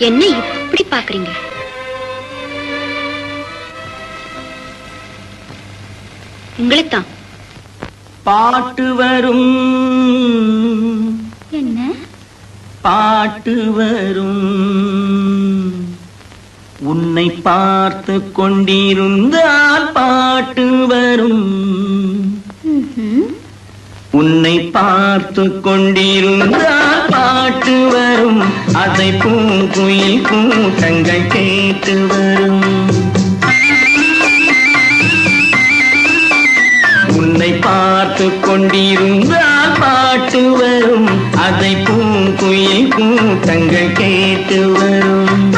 என்ன இப்படி பாக்குறீங்க? உங்களைத்தான். பாட்டு வரும். என்ன பாட்டு வரும். உன்னை பார்த்து கொண்டிருந்தால் பாட்டு வரும். உன்னை பார்த்து கொண்டிருந்தால் பாட்டு வரும். அதை பூங்குயில் கூட்டங்கள் கேட்டு வரும். உன்னை பார்த்து கொண்டிருந்தால் பாட்டு வரும். அதை பூங்குயில் கூட்டங்கள் கேட்டு வரும்.